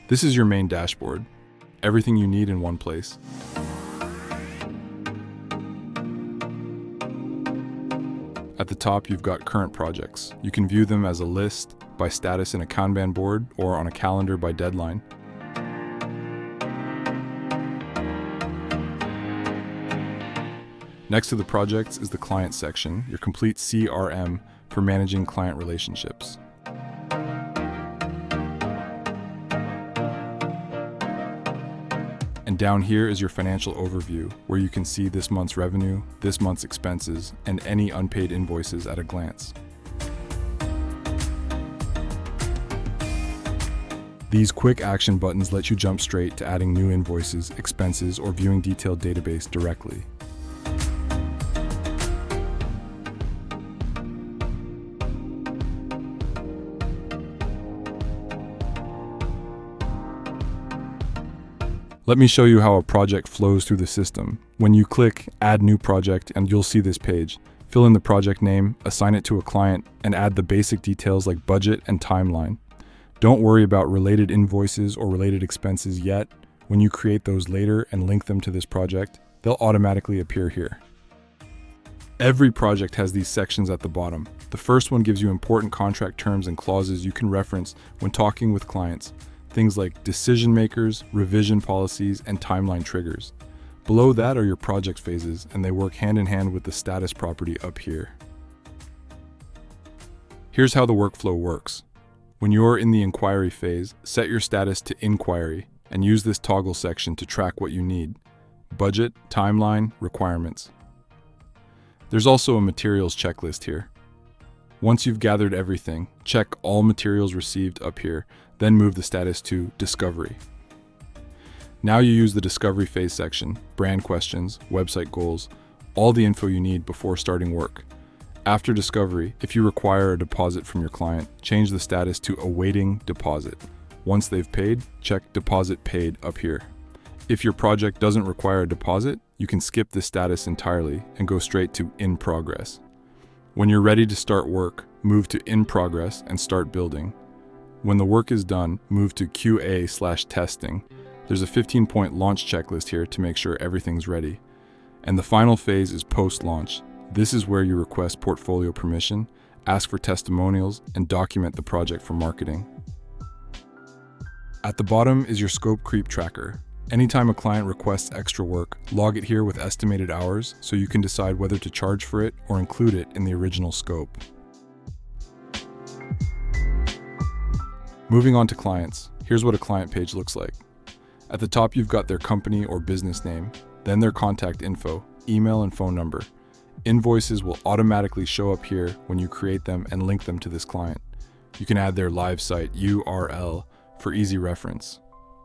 This is your main dashboard. Everything you need in one place. At the top, you've got current projects. You can view them as a list, by status in a Kanban board, or on a calendar by deadline. Next to the projects is the client section, your complete CRM for managing client relationships. And down here is your financial overview, where you can see this month's revenue, this month's expenses, and any unpaid invoices at a glance. These quick action buttons let you jump straight to adding new invoices, expenses, or viewing detailed database directly. Let me show you how a project flows through the system. When you click Add New Project, and you'll see this page. Fill in the project name, assign it to a client, and add the basic details like budget and timeline. Don't worry about related invoices or related expenses yet. When you create those later and link them to this project, they'll automatically appear here. Every project has these sections at the bottom. The first one gives you important contract terms and clauses you can reference when talking with clients. Things like decision makers, revision policies, and timeline triggers. Below that are your project phases, and they work hand in hand with the status property up here. Here's how the workflow works. When you're in the inquiry phase, set your status to inquiry and use this toggle section to track what you need: budget, timeline, requirements. There's also a materials checklist here. Once you've gathered everything, check all materials received up here, then move the status to discovery. Now you use the discovery phase section, brand questions, website goals, all the info you need before starting work. After discovery, if you require a deposit from your client, change the status to awaiting deposit. Once they've paid, check deposit paid up here. If your project doesn't require a deposit, you can skip this status entirely and go straight to in progress. When you're ready to start work, move to in progress and start building. When the work is done, move to QA/testing. There's a 15-point launch checklist here to make sure everything's ready. And the final phase is post-launch. This is where you request portfolio permission, ask for testimonials, and document the project for marketing. At the bottom is your scope creep tracker. Anytime a client requests extra work, log it here with estimated hours so you can decide whether to charge for it or include it in the original scope. Moving on to clients, here's what a client page looks like. At the top, you've got their company or business name, then their contact info, email and phone number. Invoices will automatically show up here when you create them and link them to this client. You can add their live site URL for easy reference.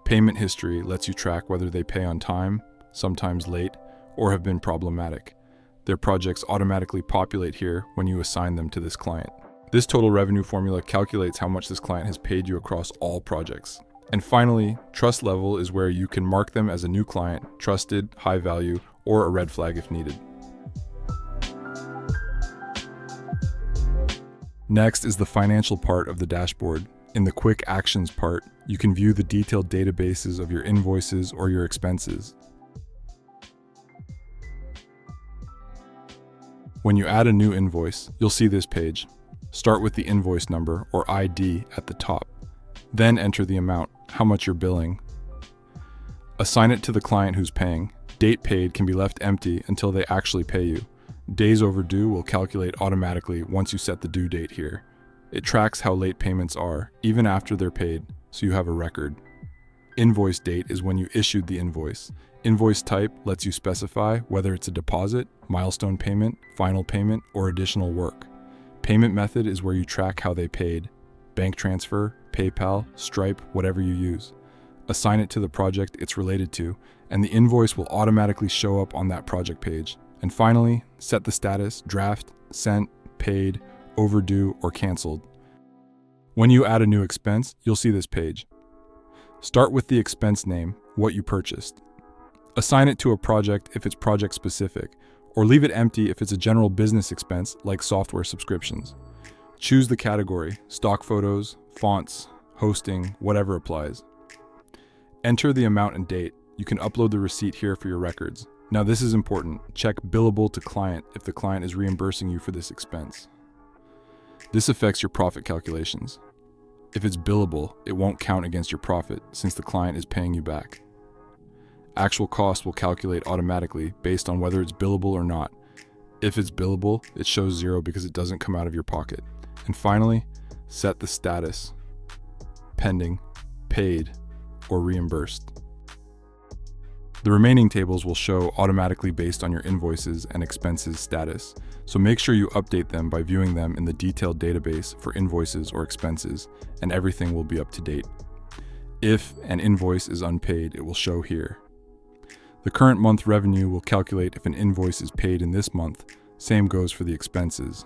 Payment history lets you track whether they pay on time, sometimes late, or have been problematic. Their projects automatically populate here when you assign them to this client. This total revenue formula calculates how much this client has paid you across all projects. And finally, trust level is where you can mark them as a new client, trusted, high value, or a red flag if needed. Next is the financial part of the dashboard. In the quick actions part, you can view the detailed databases of your invoices or your expenses. When you add a new invoice, you'll see this page. Start with the invoice number or ID at the top. Then enter the amount, how much you're billing. Assign it to the client who's paying. Date paid can be left empty until they actually pay you. Days overdue will calculate automatically once you set the due date here. It tracks how late payments are, even after they're paid, so you have a record. Invoice date is when you issued the invoice. Invoice type lets you specify whether it's a deposit, milestone payment, final payment, or additional work. Payment method is where you track how they paid. Bank transfer, PayPal, Stripe, whatever you use. Assign it to the project it's related to, and the invoice will automatically show up on that project page. And finally, set the status, draft, sent, paid, overdue, or canceled. When you add a new expense, you'll see this page. Start with the expense name, what you purchased. Assign it to a project if it's project specific, or leave it empty if it's a general business expense like software subscriptions. Choose the category, stock photos, fonts, hosting, whatever applies. Enter the amount and date. You can upload the receipt here for your records. Now this is important. Check billable to client if the client is reimbursing you for this expense. This affects your profit calculations. If it's billable, it won't count against your profit since the client is paying you back. Actual cost will calculate automatically based on whether it's billable or not. If it's billable, it shows 0 because it doesn't come out of your pocket. And finally, set the status: pending, paid, or reimbursed. The remaining tables will show automatically based on your invoices and expenses status, so make sure you update them by viewing them in the detailed database for invoices or expenses, and everything will be up to date. If an invoice is unpaid, it will show here. The current month revenue will calculate if an invoice is paid in this month. Same goes for the expenses.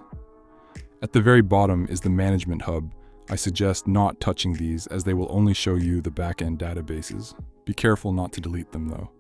At the very bottom is the management hub. I suggest not touching these as they will only show you the back-end databases. Be careful not to delete them though.